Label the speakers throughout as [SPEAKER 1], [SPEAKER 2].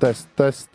[SPEAKER 1] Test.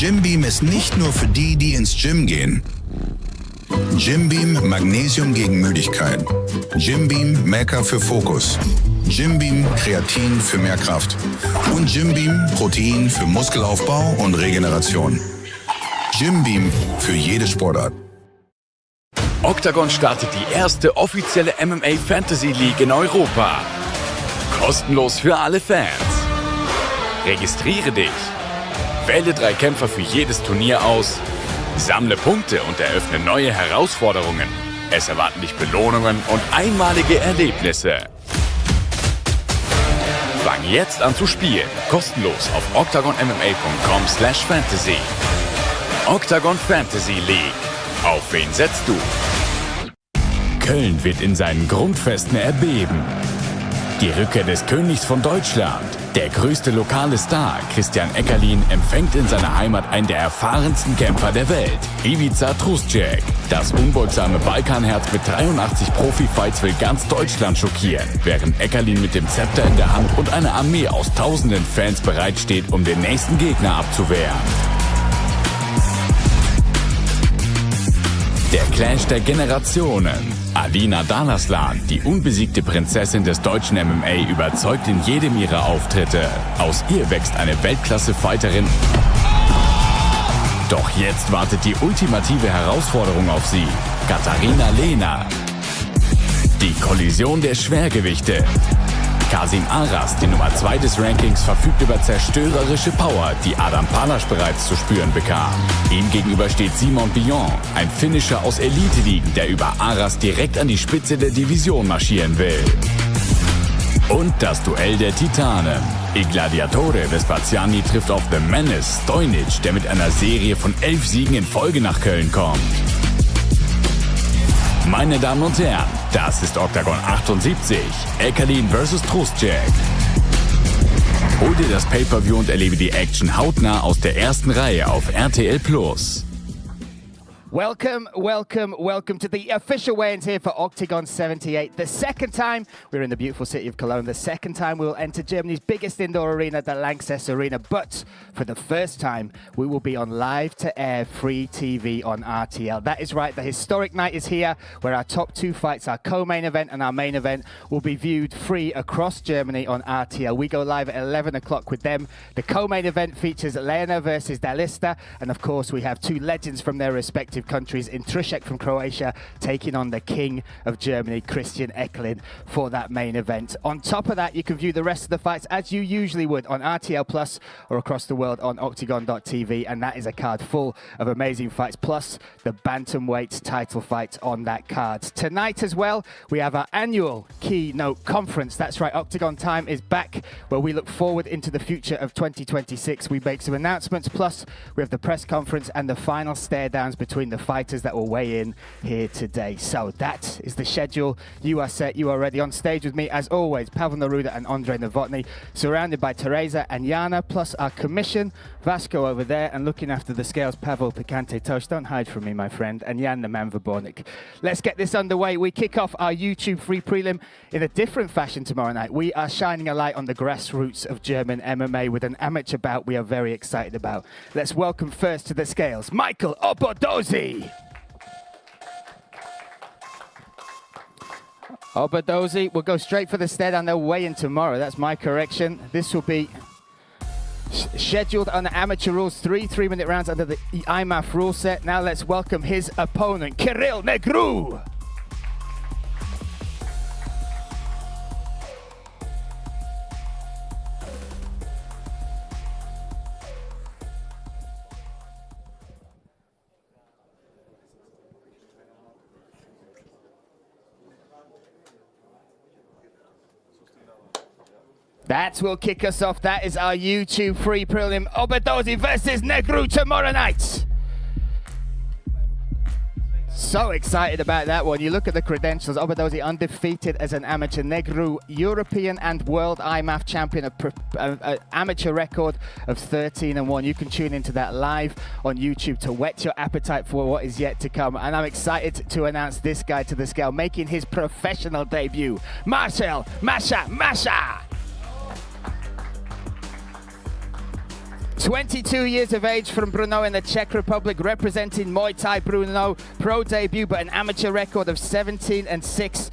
[SPEAKER 1] Jim Beam ist nicht nur für die, die ins Gym gehen. Jim Beam Magnesium gegen Müdigkeit. Jim Beam Maca für Fokus. Jim Beam Kreatin für mehr Kraft. Und Jim Beam Protein für Muskelaufbau und Regeneration. Jim Beam für jede Sportart.
[SPEAKER 2] Oktagon startet die erste offizielle MMA Fantasy League in Europa. Kostenlos für alle Fans. Registriere dich. Wähle 3 Kämpfer für jedes Turnier aus. Sammle Punkte und eröffne neue Herausforderungen. Es erwarten dich Belohnungen und einmalige Erlebnisse. Fang jetzt an zu spielen. Kostenlos auf oktagonmma.com/fantasy. Oktagon Fantasy League. Auf wen setzt du? Köln wird in seinen Grundfesten erbeben. Die Rückkehr des Königs von Deutschland. Der größte lokale Star, Christian Eckerlin, empfängt in seiner Heimat einen der erfahrensten Kämpfer der Welt, Ivica Truscek. Das unbeugsame Balkanherz mit 83 Profi-Fights will ganz Deutschland schockieren, während Eckerlin mit dem Zepter in der Hand und einer Armee aus tausenden Fans bereitsteht, um den nächsten Gegner abzuwehren. Der Clash der Generationen. Alina Dalaslan, die unbesiegte Prinzessin des deutschen MMA, überzeugt in jedem ihrer Auftritte. Aus ihr wächst eine Weltklasse-Fighterin. Doch jetzt wartet die ultimative Herausforderung auf sie. Katharina Lehner. Die Kollision der Schwergewichte. Kasim Aras, die Nummer 2 des Rankings, verfügt über zerstörerische Power, die Adam Palasch bereits zu spüren bekam. Ihm gegenüber steht Simon Billon, ein Finisher aus Elite-Ligen, der über Aras direkt an die Spitze der Division marschieren will. Und das Duell der Titanen. Il Gladiatore Vespasiani trifft auf The Menace Stojnic, der mit einer Serie von 11 Siegen in Folge nach Köln kommt. Meine Damen und Herren, das ist Oktagon 78, Eckerlin vs. Truscek. Hol dir das Pay-Per-View und erlebe die Action hautnah aus der ersten Reihe auf RTL+.
[SPEAKER 3] Welcome to the official weigh-ins here for Oktagon 78. The second time we're in the beautiful city of Cologne. The second time we'll enter Germany's biggest indoor arena, the Lanxess Arena. But for the first time, we will be on live-to-air free TV on RTL. That is right, the historic night is here, where our top 2 fights, our co-main event and our main event, will be viewed free across Germany on RTL. We go live at 11 o'clock with them. The co-main event features Lena versus Dalista, and of course we have 2 legends from their respective countries in Truscek from Croatia taking on the King of Germany, Christian Eckerlin, for that main event. On top of that, you can view the rest of the fights as you usually would on RTL Plus or across the world on Oktagon.tv, and that is a card full of amazing fights, plus the Bantamweight title fight on that card. Tonight as well, we have our annual keynote conference. That's right, Oktagon Time is back, where we look forward into the future of 2026. We make some announcements, plus we have the press conference and the final stare downs between the fighters that will weigh in here today. So that is the schedule. You are set, you are ready. On stage with me, as always, Pavel Neruda and Andrei Novotny, surrounded by Teresa and Jana, plus our commission, Vasco over there, and looking after the scales, Pavel Picante Tosh. Don't hide from me, my friend, and Jan the man Verbornik. Let's get this underway. We kick off our YouTube free prelim in a different fashion tomorrow night. We are shining a light on the grassroots of German MMA with an amateur bout we are very excited about. Let's welcome first to the scales, Michael Obodozi. Obodozi will go straight for the stead and they'll weigh in tomorrow. That's my correction. This will be scheduled on the amateur rules, 3 3-minute rounds under the IMAF rule set. Now let's welcome his opponent, Kirill Negru. That will kick us off. That is our YouTube free prelim. Obodozi versus Negru tomorrow night. So excited about that one. You look at the credentials. Obodozi undefeated as an amateur. Negru, European and World IMAF champion, an amateur record of 13-1. You can tune into that live on YouTube to whet your appetite for what is yet to come. And I'm excited to announce this guy to the scale, making his professional debut, Marcel Masha. 22 years of age from Brno in the Czech Republic, representing Muay Thai Brno, pro debut but an amateur record of 17-6.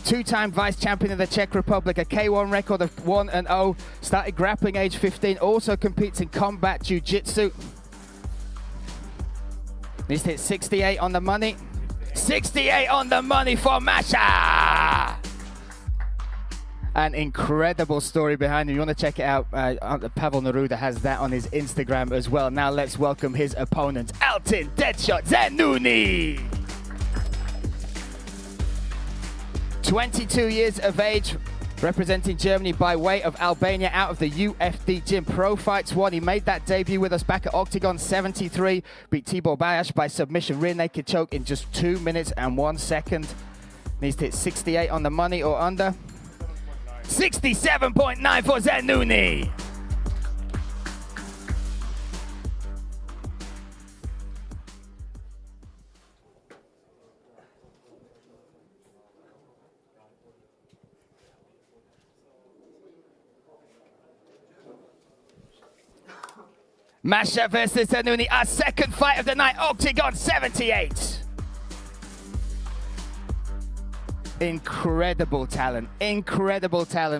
[SPEAKER 3] Two-time vice champion of the Czech Republic, a K1 record of 1-0, started grappling age 15, also competes in combat jiu-jitsu. He's hit 68 on the money. 68 on the money for Masha! An incredible story behind him. You want to check it out? Pavel Neruda has that on his Instagram as well. Now let's welcome his opponent, Altin Deadshot Zenouni. 22 years of age, representing Germany by way of Albania out of the UFD gym. Pro fights won. He made that debut with us back at Oktagon 73. Beat Tibor Bayash by submission, rear naked choke in just 2 minutes and 1 second. Needs to hit 68 on the money or under. 67.9 for Zenouni. Masha versus Zenouni, our second fight of the night, Oktagon 78. Incredible talent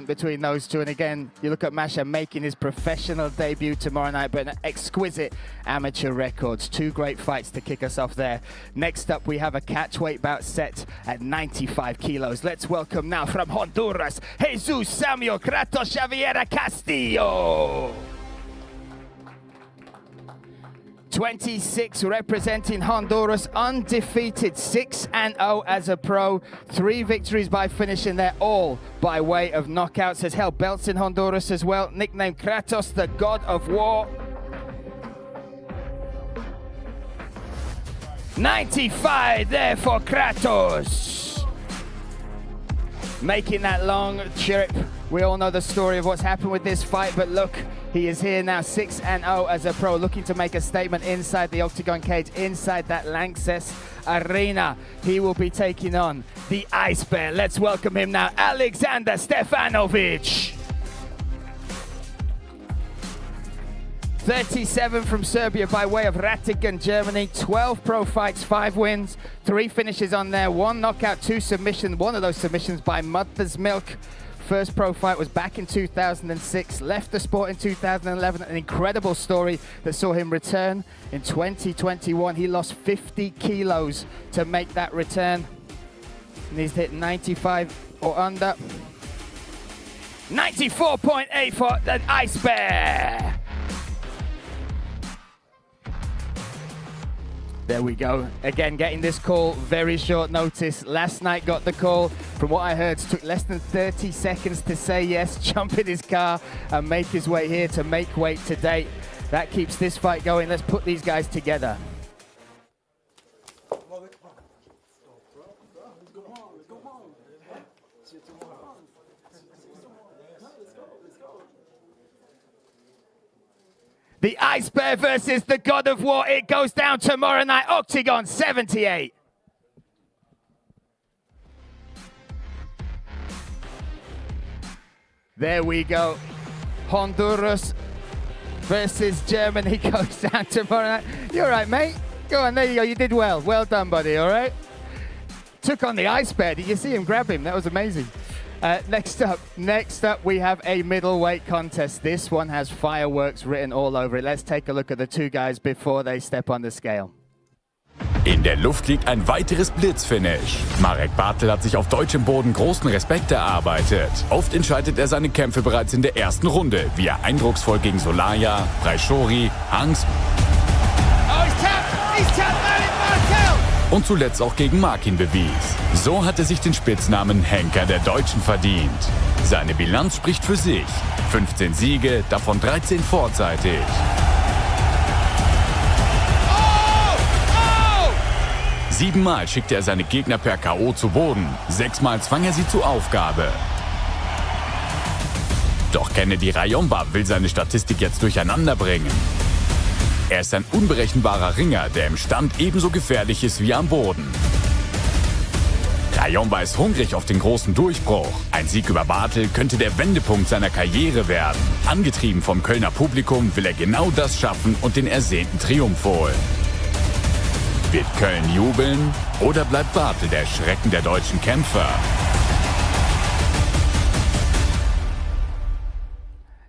[SPEAKER 3] between those two. And again, you look at Masha making his professional debut tomorrow night, but an exquisite amateur records. Two great fights to kick us off there. Next up, we have a catchweight bout set at 95 kilos. Let's welcome now from Honduras, Jesus Samuel Kratos Xavier Castillo. 26, representing Honduras, undefeated, 6-0 as a pro. 3 victories by finishing there, all by way of knockouts. Has held belts in Honduras as well. Nicknamed Kratos, the God of War. 95 there for Kratos. Making that long chirp. We all know the story of what's happened with this fight, but look, he is here now, 6-0 as a pro, looking to make a statement inside the Octagon cage, inside that Lanxess Arena. He will be taking on the Ice Bear. Let's welcome him now, Alexander Stefanovic. 37 from Serbia by way of Rattigan, Germany. 12 pro fights, 5 wins, 3 finishes on there, 1 knockout, 2 submissions. One of those submissions by Mother's Milk. First pro fight was back in 2006, left the sport in 2011. An incredible story that saw him return in 2021. He lost 50 kilos to make that return. And he's hit 95 or under. 94.8 for the Ice Bear. There we go. Again, getting this call very short notice. Last night got the call. From what I heard, it took less than 30 seconds to say yes, jump in his car and make his way here to make weight today. That keeps this fight going. Let's put these guys together. The Ice Bear versus the God of War. It goes down tomorrow night, Oktagon 78. There we go. Honduras versus Germany goes down tomorrow night. You're all right, mate. Go on, there you go. You did well. Well done, buddy, all right? Took on the Ice Bear. Did you see him grab him? That was amazing. Next up, we have a middleweight contest. This one has fireworks written all over it. Let's take a look at the two guys before they step on the scale.
[SPEAKER 2] In der Luft liegt ein weiteres Blitzfinish. Marek Bartel hat sich auf deutschem Boden großen Respekt erarbeitet. Oft entscheidet er seine Kämpfe bereits in der ersten Runde, wie er eindrucksvoll gegen Solaya, Braishori, Hangs und zuletzt auch gegen Markin bewies. So hat er sich den Spitznamen Henker der Deutschen verdient. Seine Bilanz spricht für sich. 15 Siege, davon 13 vorzeitig. Siebenmal schickte er seine Gegner per K.O. zu Boden. 6-mal zwang er sie zur Aufgabe. Doch Kennedy Rayomba will seine Statistik jetzt durcheinander bringen. Er ist ein unberechenbarer Ringer, der im Stand ebenso gefährlich ist wie am Boden. Rayomba ist hungrig auf den großen Durchbruch. Ein Sieg über Bartel könnte der Wendepunkt seiner Karriere werden. Angetrieben vom Kölner Publikum will er genau das schaffen und den ersehnten Triumph holen. Wird Köln jubeln oder bleibt Bartel der Schrecken der deutschen Kämpfer?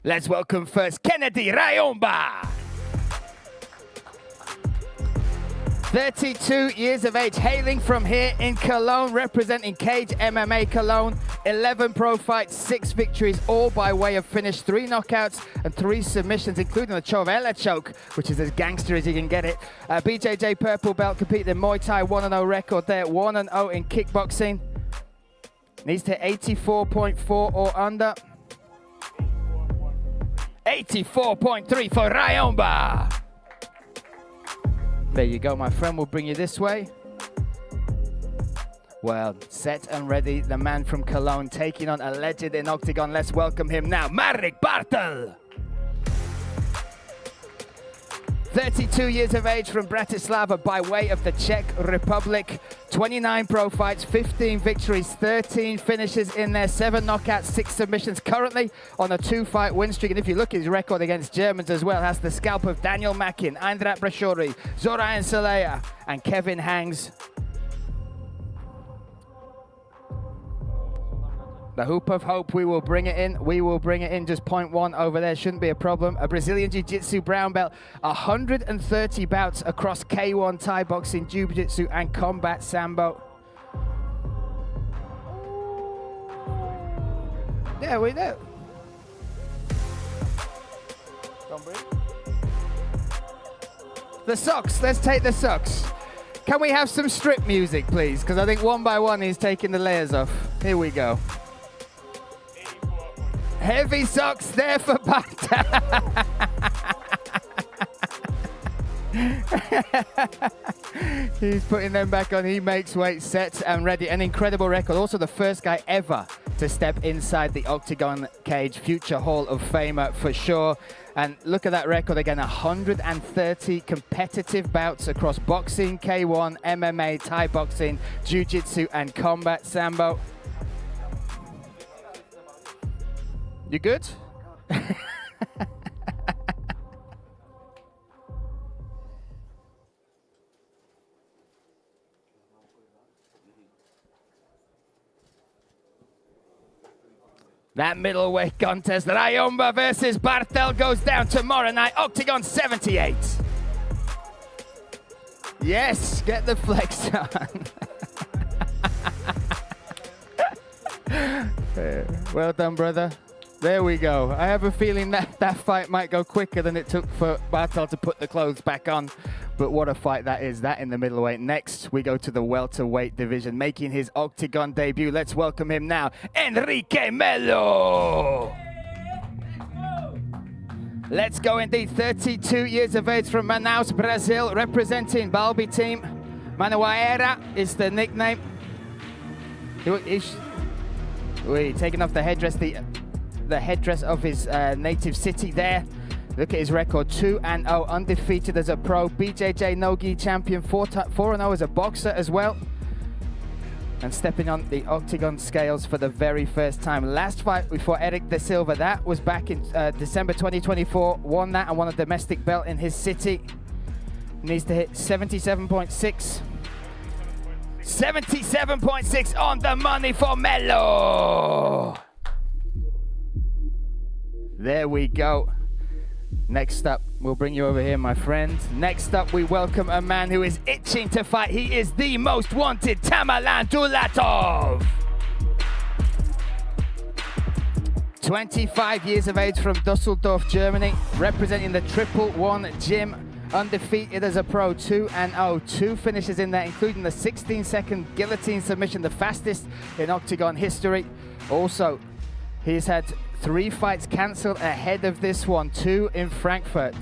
[SPEAKER 3] Let's welcome first Kennedy Rayomba. 32 years of age, hailing from here in Cologne, representing Cage MMA Cologne. 11 pro fights, 6 victories, all by way of finish, 3 knockouts and 3 submissions, including the Chovela choke, which is as gangster as you can get it. BJJ purple belt, competed in Muay Thai, 1-0 record there, 1-0 in kickboxing. Needs to 84.4 or under. 84.3 for Rayomba. There you go, my friend. We'll bring you this way. Well, set and ready. The man from Cologne taking on a legend in Oktagon. Let's welcome him now, Marek Bartel. 32 years of age from Bratislava by way of the Czech Republic. 29 pro fights, 15 victories, 13 finishes in there, 7 knockouts, 6 submissions. Currently on a 2-fight win streak. And if you look at his record against Germans as well, has the scalp of Daniel Makin, Andrat Brashori, Zoran Salea, and Kevin Hangs. The hoop of hope, we will bring it in. We will bring it in. Just 0.1 over there, shouldn't be a problem. A Brazilian Jiu-Jitsu brown belt. 130 bouts across K1, Thai boxing, Jiu-Jitsu, and combat sambo. There we go. The socks, let's take the socks. Can we have some strip music, please? Because I think one by one he's taking the layers off. Here we go. Heavy socks there for Banta. He's putting them back on. He makes weight, set and ready. An incredible record. Also the first guy ever to step inside the Oktagon cage. Future Hall of Famer for sure. And look at that record again, 130 competitive bouts across boxing, K1, MMA, Thai boxing, Jiu-Jitsu and combat sambo. You good? That middleweight contest, Rayomba versus Bartel, goes down tomorrow night, Oktagon 78. Yes, get the flex on. Well done, brother. There we go. I have a feeling that fight might go quicker than it took for Bartel to put the clothes back on. But what a fight that is, that in the middleweight. Next, we go to the welterweight division, making his Oktagon debut. Let's welcome him now, Enrique Melo. Let's go indeed, 32 years of age from Manaus, Brazil, representing Balbi team. Manoaera is the nickname. Taking off the headdress, the headdress of his native city there. Look at his record, 2-0, undefeated as a pro, BJJ no-gi champion, 4-0 as a boxer as well. And stepping on the Oktagon scales for the very first time. Last fight before Eric Da Silva, that was back in December 2024, won that and won a domestic belt in his city. Needs to hit 77.6. 77.6 on the money for Melo. There we go. Next up, we'll bring you over here, my friend. Next up, we welcome a man who is itching to fight. He is the most wanted, Tamerlan Dulatov. 25 years of age from Dusseldorf, Germany, representing the 111 gym, undefeated as a pro, 2-0, 2 finishes in there, including the 16-second guillotine submission, the fastest in Oktagon history. Also, he's had 3 fights cancelled ahead of this one, 2 in Frankfurt.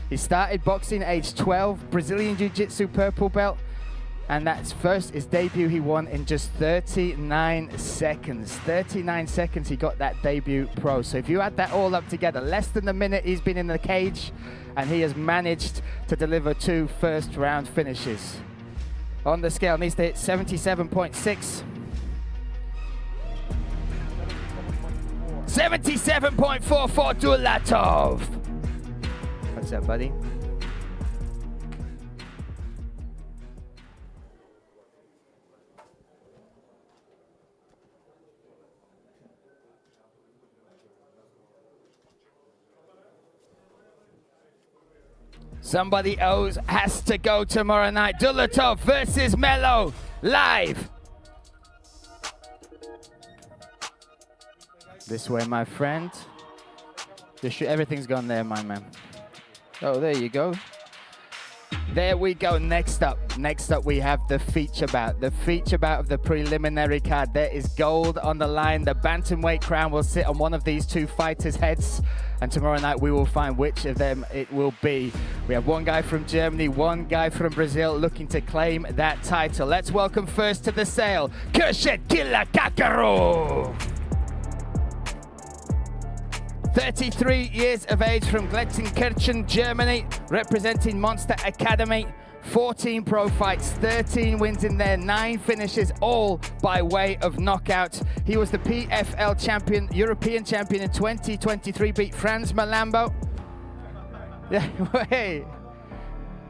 [SPEAKER 3] He started boxing age 12, Brazilian Jiu-Jitsu purple belt, and that's his debut he won in just 39 seconds. 39 seconds he got that debut pro. So if you add that all up together, less than a minute he's been in the cage, and he has managed to deliver 2 first-round finishes. on the scale. Needs to hit 77.6. 77.4 for Dulatov. What's up, buddy? Somebody else has to go tomorrow night. Dulatov versus Melo, live. This way, my friend. Everything's gone there, my man. Oh, there you go. There we go. Next up we have the feature bout. The feature bout of the preliminary card. There is gold on the line. The bantamweight crown will sit on one of these two fighters' heads. And tomorrow night we will find which of them it will be. We have one guy from Germany, one guy from Brazil looking to claim that title. Let's welcome first to the sale, Kehrt Kakaro. 33 years of age from Gletzenkirchen, Germany, representing Monster Academy. 14 pro fights, 13 wins in there, 9 finishes, all by way of knockout. He was the PFL champion, European champion in 2023, beat Franz Malambo. Yeah, wait.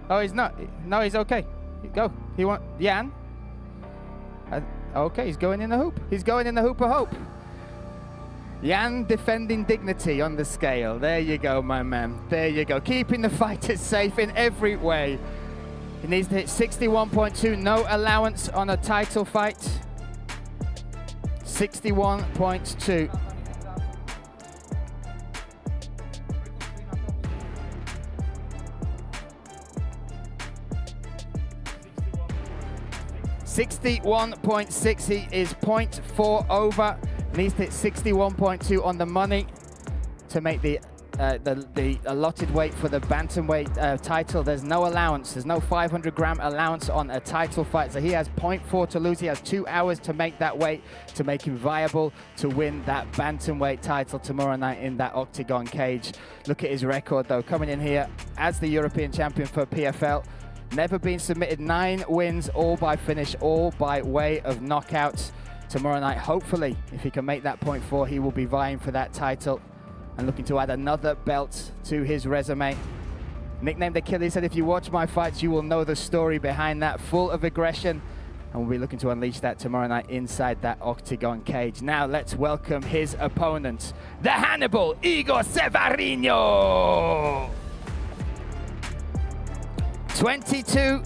[SPEAKER 3] Oh, he's not. No, he's okay. Go. He want Jan? Okay, he's going in the hoop. He's going in the hoop of hope. Jan defending dignity on the scale. There you go, my man. There you go. Keeping the fighters safe in every way. He needs to hit 61.2, no allowance on a title fight. 61.2. .6 he is 0.4 over. Needs to hit 61.2 on the money to make the allotted weight for the bantamweight title. There's no allowance. There's no 500-gram allowance on a title fight. So he has 0.4 to lose. He has 2 hours to make that weight to make him viable to win that bantamweight title tomorrow night in that Oktagon cage. Look at his record, though. Coming in here as the European champion for PFL. Never been submitted. 9 wins, all by finish, all by way of knockouts. Tomorrow night, hopefully, if he can make that 0.4, he will be vying for that title and looking to add another belt to his resume. Nicknamed the Killer, he said, if you watch my fights, you will know the story behind that, full of aggression. And we'll be looking to unleash that tomorrow night inside that Oktagon cage. Now let's welcome his opponent, the Hannibal, Igor Severino. 22,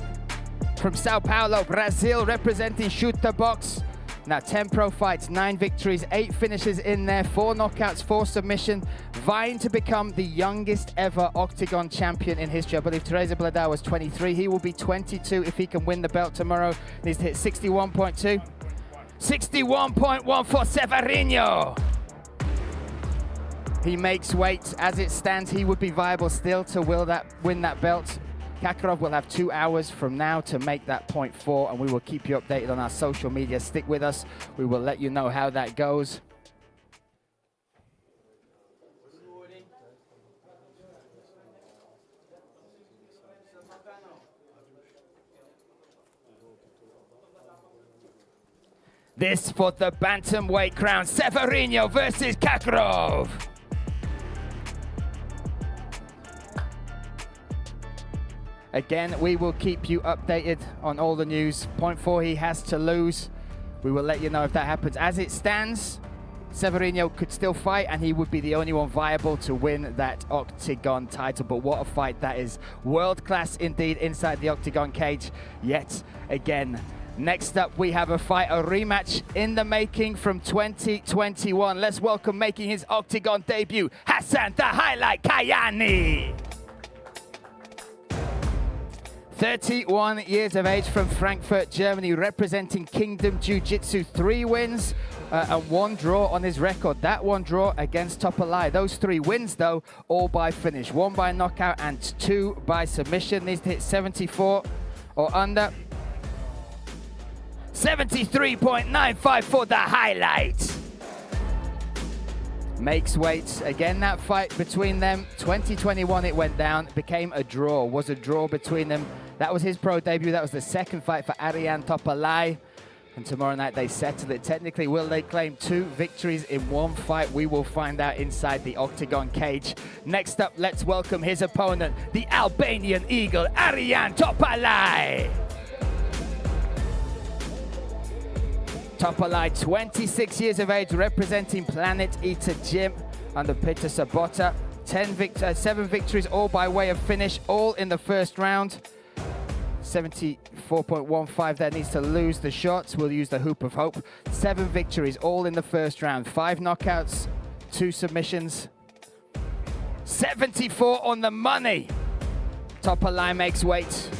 [SPEAKER 3] from Sao Paulo, Brazil, representing Shooter Box. Now 10 pro fights, 9 victories, 8 finishes in there, 4 knockouts, 4 submission, vying to become the youngest ever Oktagon champion in history. I believe Teresa Bladau was 23. He will be 22 if he can win the belt tomorrow. Needs to hit 61.2. 61.1 for Severino. He makes weight. As it stands, he would be viable still to win that belt. Kakarov will have 2 hours from now to make that 0.4, and we will keep you updated on our social media. Stick with us. We will let you know how that goes. This for the bantamweight crown, Severino versus Kakarov. Again, we will keep you updated on all the news. 0.4 he has to lose. We will let you know if that happens. As it stands, Severino could still fight, and he would be the only one viable to win that Oktagon title. But what a fight that is. World class indeed inside the Oktagon cage yet again. Next up, we have a fight, a rematch in the making from 2021. Let's welcome, making his Oktagon debut, Hassan the Highlight Kayani. 31 years of age from Frankfurt, Germany, representing Kingdom Jiu-Jitsu. 3 wins and 1 draw on his record. That 1 draw against Topalai. Those 3 wins, though, all by finish. 1 by knockout and 2 by submission. Needs to hit 74 or under. 73.95 for the highlight. makes weight. Again, that fight between them, 2021 it went down, became a draw, was a draw between them. That was his pro debut. That was the second fight for Ariane Topalai. And tomorrow night they settle it. Technically, will they claim 2 victories in one fight? We will find out inside the Oktagon cage. Next up, let's welcome his opponent, the Albanian Eagle, Ariane Topalai. Topalai, 26 years of age, representing Planet Eater Gym under Peter Sabota. 7 victories, all by way of finish, all in the first round. 74.15 there, needs to lose the shots. We'll use the hoop of hope. 7 victories, all in the first round. 5 knockouts, 2 submissions. 74 on the money. Topalai makes weight.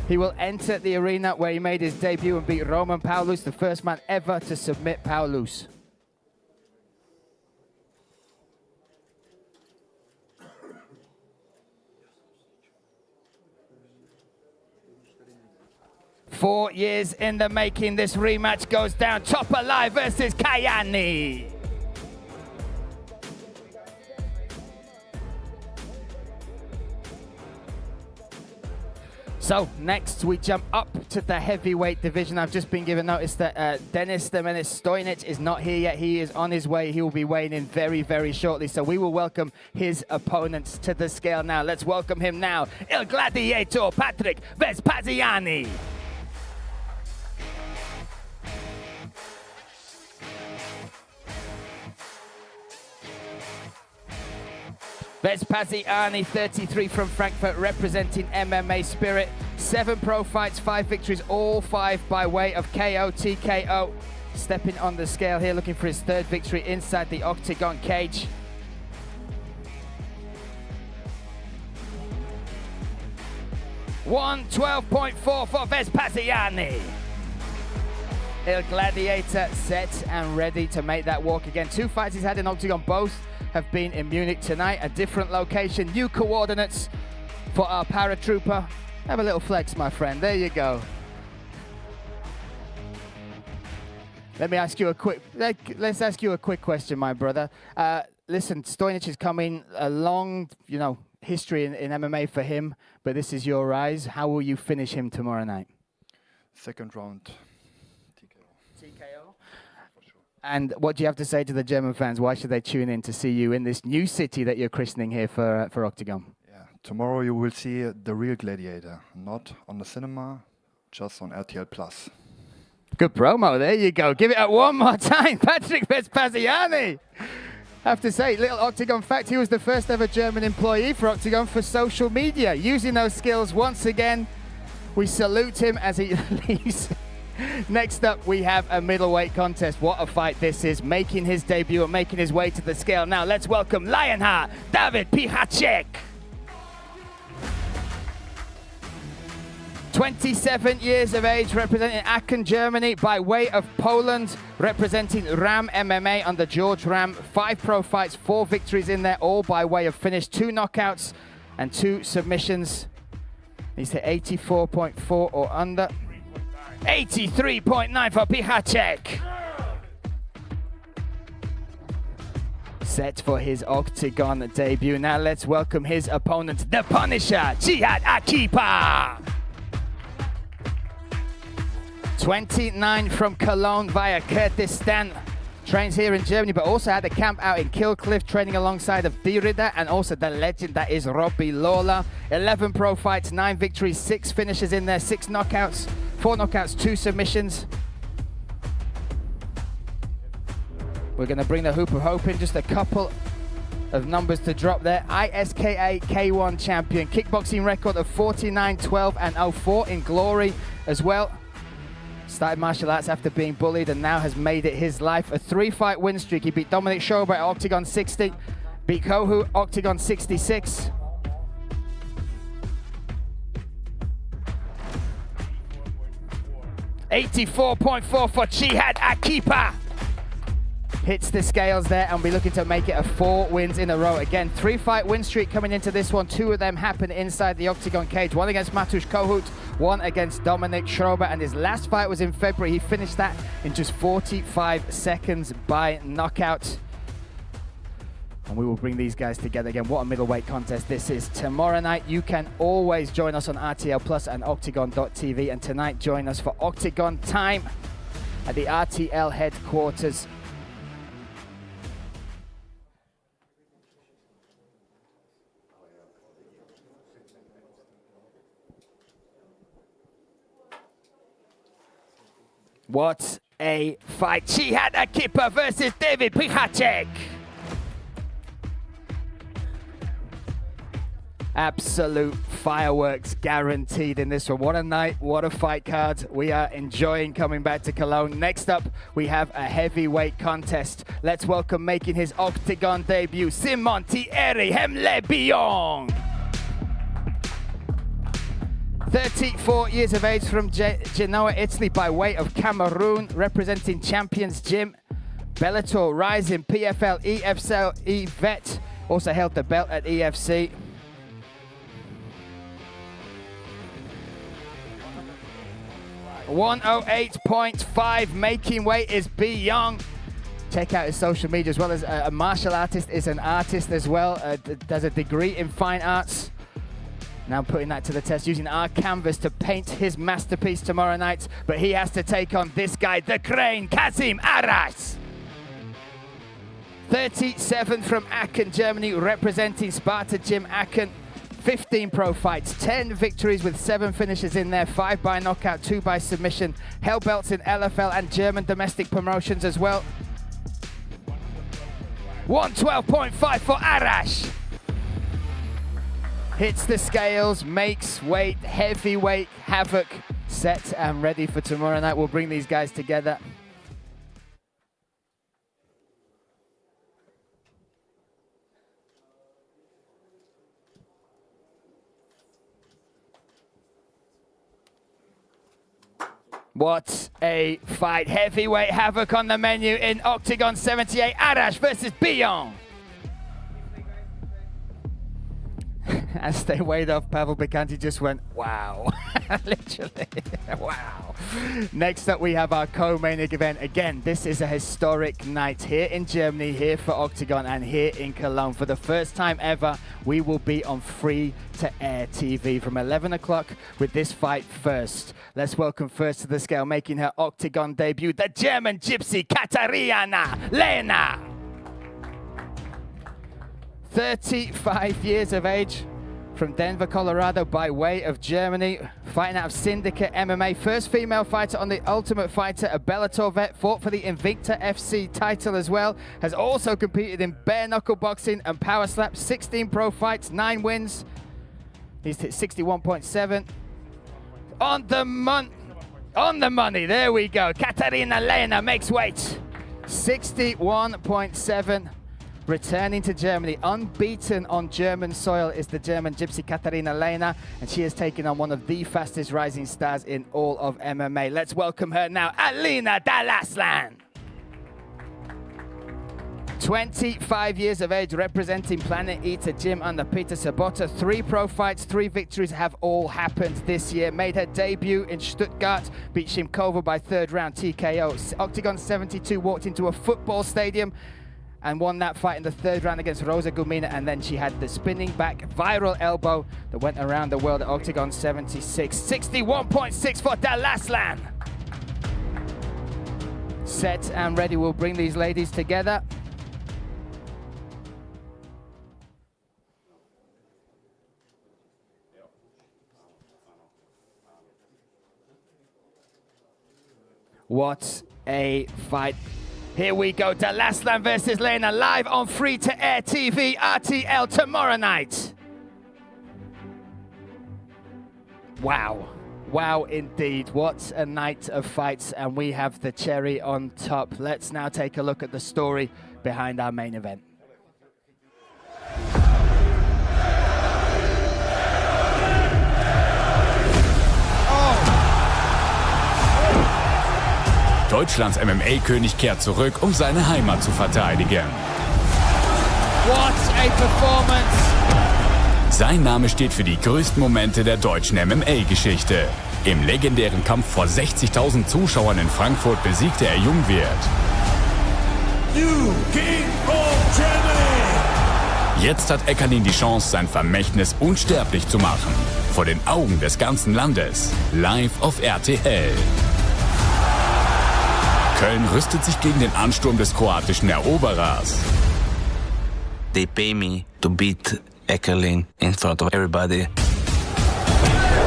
[SPEAKER 3] He will enter the arena where he made his debut and beat Roman Paulus, the first man ever to submit Paulus. Four years in the making, this rematch goes down. Topalai versus Kayani. So next we jump up to the heavyweight division. I've just been given notice that Denis the Menace Stojnic is not here yet. He is on his way. He will be weighing in very, very shortly. So we will welcome his opponents to the scale now. Let's welcome him now. Il Gladiator Patrick Vespasiani. Vespasiani, 33 from Frankfurt, representing MMA Spirit. 7 pro fights, 5 victories, all 5 by way of KO, TKO. Stepping on the scale here, looking for his 3rd victory inside the Oktagon cage. $112.4 for Vespasiani. Il Gladiator set and ready to make that walk again. 2 fights he's had in Oktagon, both have been in Munich tonight, a different location, new coordinates for our paratrooper. Have a little flex, my friend. There you go. Let's ask you a quick question, my brother. Listen, Stojnic is coming a long, history in MMA for him, but this is your rise. How will you finish him tomorrow night?
[SPEAKER 4] 2nd round.
[SPEAKER 3] TKO? And what do you have to say to the German fans? Why should they tune in to see you in this new city that you're christening here for Oktagon?
[SPEAKER 4] Yeah, tomorrow you will see the real Gladiator, not on the cinema, just on RTL Plus.
[SPEAKER 3] Good promo, there you go. Give it up one more time, Patrick Vespasiani. I have to say, little Oktagon fact, he was the first ever German employee for Oktagon for social media. Using those skills once again, we salute him as he leaves. Next up, we have a middleweight contest. What a fight this is, making his debut and making his way to the scale. Now let's welcome Lionheart, David Pichacek. 27 years of age, representing Aachen, Germany, by way of Poland, representing Ram MMA under George Ram. 5 pro fights, 4 victories in there, all by way of finish. 2 knockouts and 2 submissions. He's hit 84.4 or under. 83.9 for Pichacek. Set for his Oktagon debut. Now let's welcome his opponent, the Punisher, Jihad Akipa. 29 from Cologne via Kurdistan. Trains here in Germany, but also had a camp out in Kilcliff, training alongside of Dirida and also the legend that is Robbie Lawler. 11 pro fights, 9 victories, 6 finishes in there, 6 knockouts, 4 knockouts, 2 submissions. We're going to bring the hoop of hope in, just a couple of numbers to drop there. ISKA K1 champion, kickboxing record of 49-12 and 04 in glory as well. Started martial arts after being bullied and now has made it his life. A 3-fight win streak. He beat Dominic Schober at Oktagon 60, beat Kohu Oktagon 66. $84.4 for Jihad Akipa. Hits the scales there and we're looking to make it a 4 wins in a row. Again, 3-fight win streak coming into this one. 2 of them happen inside the Oktagon cage. 1 against Matusz Kohut, 1 against Dominic Schrober, and his last fight was in February. He finished that in just 45 seconds by knockout. And we will bring these guys together again. What a middleweight contest this is. Tomorrow night, you can always join us on RTL Plus and Oktagon.tv. And tonight, join us for Oktagon time at the RTL headquarters. What a fight. Jihad Akipa versus David Pichacek. Absolute fireworks guaranteed in this one. What a night, what a fight card. We are enjoying coming back to Cologne. Next up, we have a heavyweight contest. Let's welcome making his Octagon debut, Simon Thierry Hemlebiong. 34 years of age from Genoa, Italy by way of Cameroon, representing Champions Gym, Bellator, Rising, PFL, EFL, vet, also held the belt at EFC. .108.5, making weight is Biong. Check out his social media as well as a martial artist, is an artist as well, does a degree in fine arts. Now putting that to the test, using our canvas to paint his masterpiece tomorrow night. But he has to take on this guy, the Crane, Kasim Aras. 37 from Aachen, Germany, representing Sparta Gym Aachen. 15 pro fights, 10 victories with 7 finishes in there, 5 by knockout, 2 by submission. Held belts in LFL and German domestic promotions as well. 112.5 for Arash. Hits the scales, makes weight, heavyweight havoc, set and ready for tomorrow night. We'll bring these guys together. What a fight. Heavyweight havoc on the menu in Octagon 78. Arash versus Bion. As they weighed off, Pavel Bicanti just went, wow. Literally, wow. Next up, we have our co-main event. Again, this is a historic night here in Germany, here for Octagon, and here in Cologne. For the first time ever, we will be on free-to-air TV from 11 o'clock with this fight first. Let's welcome first to the scale, making her Octagon debut, the German gypsy, Katharina Lehner. 35 years of age, from Denver, Colorado, by way of Germany, fighting out of Syndicate MMA. First female fighter on the Ultimate Fighter, a Bellator vet, fought for the Invicta FC title as well. Has also competed in bare knuckle boxing and power slap. 16 pro fights, 9 wins. He's hit 61.7. On the money, there we go. Katharina Lehner makes weight. 61.7. Returning to Germany, unbeaten on German soil is the German gypsy Katharina Lehner, and she has taken on one of the fastest rising stars in all of MMA. Let's welcome her now, Alina Dalaslan. 25 years of age, representing Planet Eater Gym under Peter Sabota. 3 pro fights, 3 victories have all happened this year. Made her debut in Stuttgart, beat Shimkova by 3rd round TKO. Octagon 72 walked into a football stadium and won that fight in the 3rd round against Rosa Gumina, and then she had the spinning back viral elbow that went around the world at Octagon 76. 61.6 for Dalaslan. Set and ready, we'll bring these ladies together. What a fight. Here we go, Dalaslan versus Lehner, live on free-to-air TV, RTL, tomorrow night. Wow. Wow, indeed. What a night of fights, and we have the cherry on top. Let's now take a look at the story behind our main event.
[SPEAKER 2] Deutschlands MMA-König kehrt zurück, um seine Heimat zu verteidigen.
[SPEAKER 3] What a performance!
[SPEAKER 2] Sein Name steht für die größten Momente der deutschen MMA-Geschichte. Im legendären Kampf vor 60.000 Zuschauern in Frankfurt besiegte er Jungwirth.
[SPEAKER 5] New King of Germany,
[SPEAKER 2] Jetzt hat Eckerlin die Chance, sein Vermächtnis unsterblich zu machen. Vor den Augen des ganzen Landes. Live auf RTL. Köln rüstet sich gegen den Ansturm des kroatischen Eroberers.
[SPEAKER 5] They pay me to beat Eckerlin in front of everybody.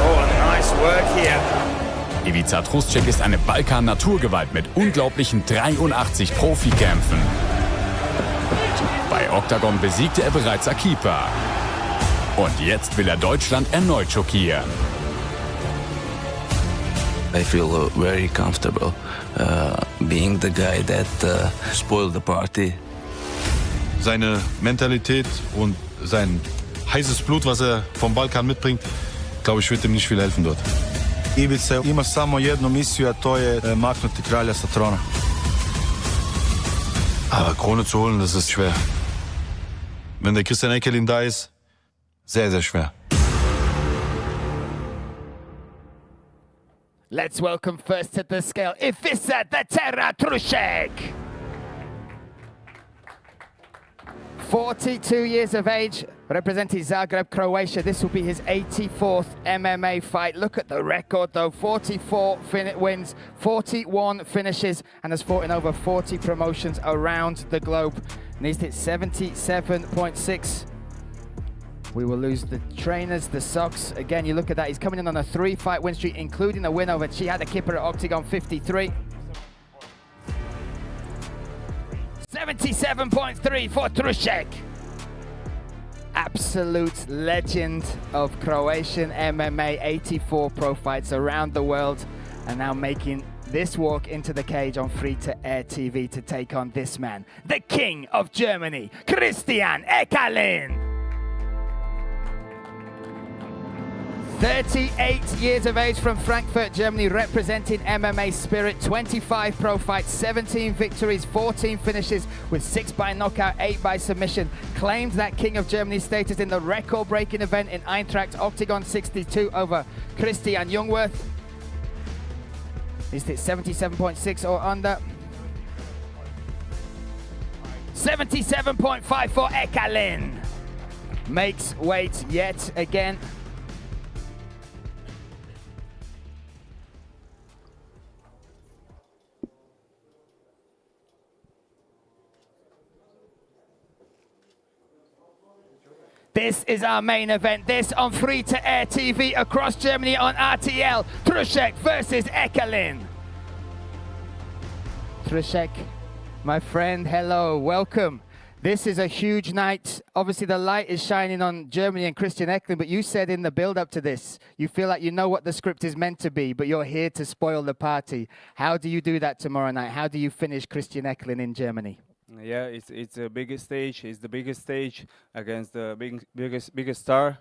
[SPEAKER 3] Oh, nice work here.
[SPEAKER 2] Ivica Trušček ist eine Balkan-Naturgewalt mit unglaublichen 83 Profikämpfen. Bei Oktagon besiegte er bereits Akipa. Und jetzt will er Deutschland erneut schockieren.
[SPEAKER 5] I feel very comfortable being the guy that spoiled the party.
[SPEAKER 6] Seine Mentalität und sein heißes Blut, was er vom Balkan mitbringt, glaube ich, wird ihm nicht viel helfen dort.
[SPEAKER 7] Ivica ima samo jednu misiju, a to je maknuti kralja sa trona.
[SPEAKER 6] Aber Krone zu holen, das ist schwer. Wenn der Christian Eckerlin da ist, sehr, sehr schwer.
[SPEAKER 3] Let's welcome first to the scale, Ivica the Terra Trušček. 42 years of age, representing Zagreb, Croatia. This will be his 84th MMA fight. Look at the record though, 44 wins, 41 finishes, and has fought in over 40 promotions around the globe. And he's hit 77.6. We will lose the trainers, the socks. Again, you look at that, he's coming in on a 3-fight win streak, including a win over Chihad Akipa at Oktagon 53. 77.3 for Trušček. Absolute legend of Croatian MMA, 84 pro fights around the world, and now making this walk into the cage on free-to-air TV to take on this man, the King of Germany, Christian Eckerlin. 38 years of age from Frankfurt, Germany, representing MMA spirit. 25 pro fights, 17 victories, 14 finishes with 6 by knockout, 8 by submission. Claimed that King of Germany status in the record-breaking event in Eintracht Oktagon 62 over Christian Jungwirth. He's hit 77.6 or under. 77.5 for Eckerlin. Makes weight yet again. This is our main event. This on free-to-air TV across Germany on RTL. Trušček versus Eckerlin. Trušček, my friend, hello, welcome. This is a huge night. Obviously, the light is shining on Germany and Christian Eckerlin, but you said in the build-up to this, you feel like you know what the script is meant to be, but you're here to spoil the party. How do you do that tomorrow night? How do you finish Christian Eckerlin in Germany?
[SPEAKER 8] Yeah, it's a biggest stage. It's the biggest stage against the biggest star.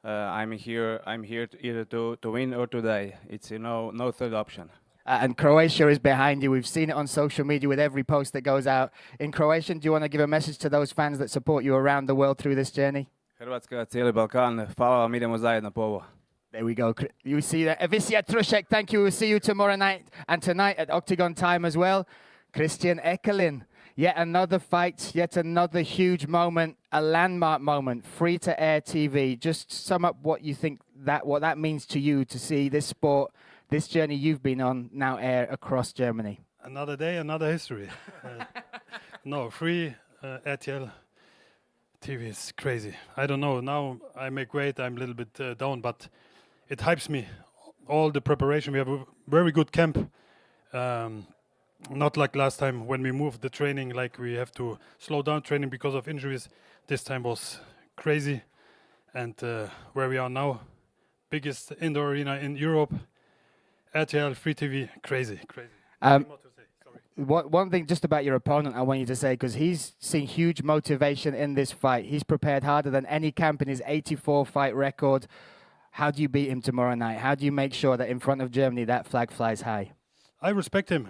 [SPEAKER 8] I'm here either to win or to die. It's no third option.
[SPEAKER 3] And Croatia is behind you. We've seen it on social media with every post that goes out. In Croatian, do you want to give a message to those fans that support you around the world through this journey?
[SPEAKER 8] Hrvatska, cijeli Balkan. Hvala vam, idemo zajedno po ovo.
[SPEAKER 3] There we go. You see that. Ivica Trušček, thank you. We'll see you tomorrow night and tonight at Oktagon time as well. Christian Eckerlin. Yet another fight, yet another huge moment, a landmark moment, free-to-air TV. Just sum up what you think what that means to you to see this sport, this journey you've been on, now air across Germany.
[SPEAKER 9] Another day, another history. No, free RTL TV is crazy. I don't know, now I make weight, I'm a little bit down, but it hypes me. All the preparation, we have a very good camp. Not like last time when we moved the training, like we have to slow down training because of injuries. This time was crazy. And where we are now, biggest indoor arena in Europe, RTL, free TV, crazy.
[SPEAKER 3] One thing just about your opponent I want you to say, because he's seen huge motivation in this fight. He's prepared harder than any camp in his 84 fight record. How do you beat him tomorrow night? How do you make sure that in front of Germany that flag flies high?
[SPEAKER 9] I respect him.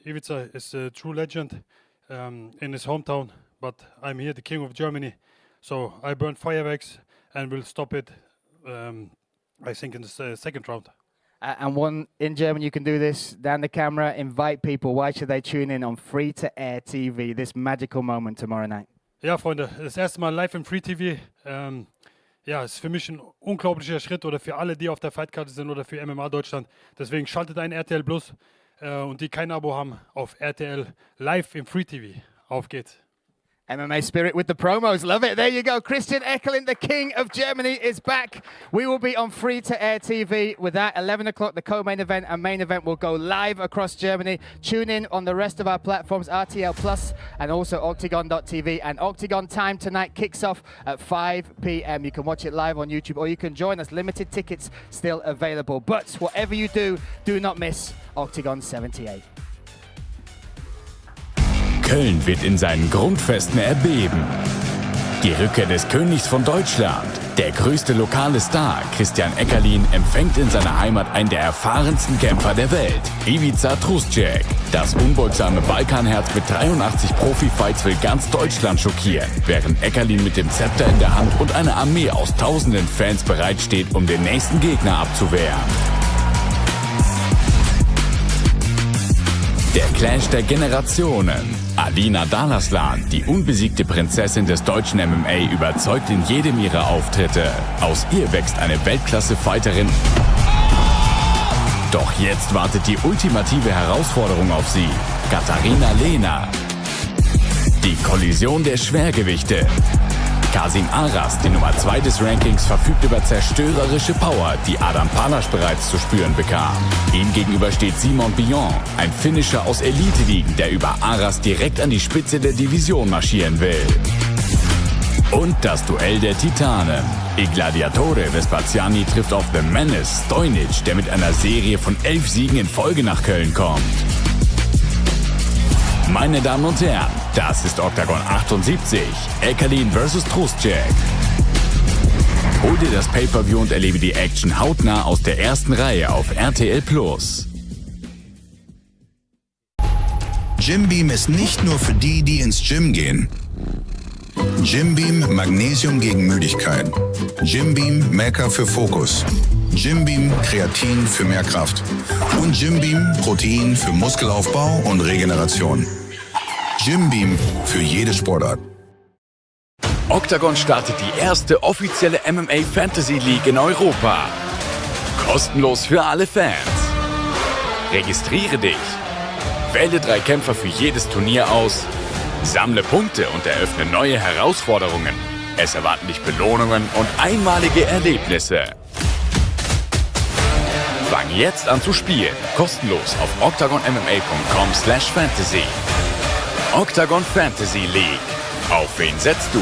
[SPEAKER 9] Ivica is a true legend in his hometown, but I'm here, the King of Germany. So I burned fireworks and will stop it, I think, in the second round.
[SPEAKER 3] And one in German, you can do this, down the camera, invite people. Why should they tune in on free-to-air TV, this magical moment tomorrow night?
[SPEAKER 9] Ja, Freunde, das erste Mal live im Free TV. Ja, ist für mich ein unglaublicher Schritt oder für alle, die auf der Fightcard sind oder für MMA Deutschland. Deswegen schaltet ein RTL Plus und die kein Abo haben, auf RTL live im Free TV. Auf geht's.
[SPEAKER 3] MMA spirit with the promos. Love it. There you go. Christian Eckelin, the king of Germany, is back. We will be on free-to-air TV with that. 11 o'clock, the co-main event and main event will go live across Germany. Tune in on the rest of our platforms, RTL Plus and also Oktagon.tv. And Oktagon time tonight kicks off at 5 p.m. You can watch it live on YouTube or you can join us. Limited tickets still available. But whatever you do not miss Oktagon 78.
[SPEAKER 2] Köln wird in seinen Grundfesten erbeben. Die Rückkehr des Königs von Deutschland, der größte lokale Star, Christian Eckelin, empfängt in seiner Heimat einen der erfahrensten Kämpfer der Welt, Ivica Truscek. Das unbeugsame Balkanherz mit 83 Profi-Fights will ganz Deutschland schockieren, während Eckelin mit dem Zepter in der Hand und einer Armee aus tausenden Fans bereitsteht, um den nächsten Gegner abzuwehren. Der Clash der Generationen. Alina Dalaslan, die unbesiegte Prinzessin des deutschen MMA, überzeugt in jedem ihrer Auftritte. Aus ihr wächst eine Weltklasse-Fighterin. Doch jetzt wartet die ultimative Herausforderung auf sie. Katharina Lehner. Die Kollision der Schwergewichte. Kasim Aras, die Nummer 2 des Rankings, verfügt über zerstörerische Power, die Adam Palasch bereits zu spüren bekam. Ihm gegenüber steht Simon Billon, ein Finisher aus Elite-Ligen, der über Aras direkt an die Spitze der Division marschieren will. Und das Duell der Titanen. Il Gladiatore Vespasiani trifft auf The Menace Stojnic, der mit einer Serie von 11 Siegen in Folge nach Köln kommt. Meine Damen und Herren, das ist Oktagon 78, Eckelin vs. Truscek. Hol dir das Pay-Per-View und erlebe die Action hautnah aus der ersten Reihe auf RTL Plus.
[SPEAKER 1] Jim Beam ist nicht nur für die, die ins Gym gehen. Jim Beam Magnesium gegen Müdigkeit. Jim Beam Maker für Fokus. Jim Beam Kreatin für mehr Kraft. Und Jim Beam Protein für Muskelaufbau und Regeneration. Jim Beam für jede Sportart.
[SPEAKER 2] Oktagon startet die erste offizielle MMA Fantasy League in Europa. Kostenlos für alle Fans. Registriere dich. Wähle 3 Kämpfer für jedes Turnier aus. Sammle Punkte und eröffne neue Herausforderungen. Es erwarten dich Belohnungen und einmalige Erlebnisse. Fang jetzt an zu spielen. Kostenlos auf oktagonmma.com/fantasy. Oktagon Fantasy League. Auf wen setzt du?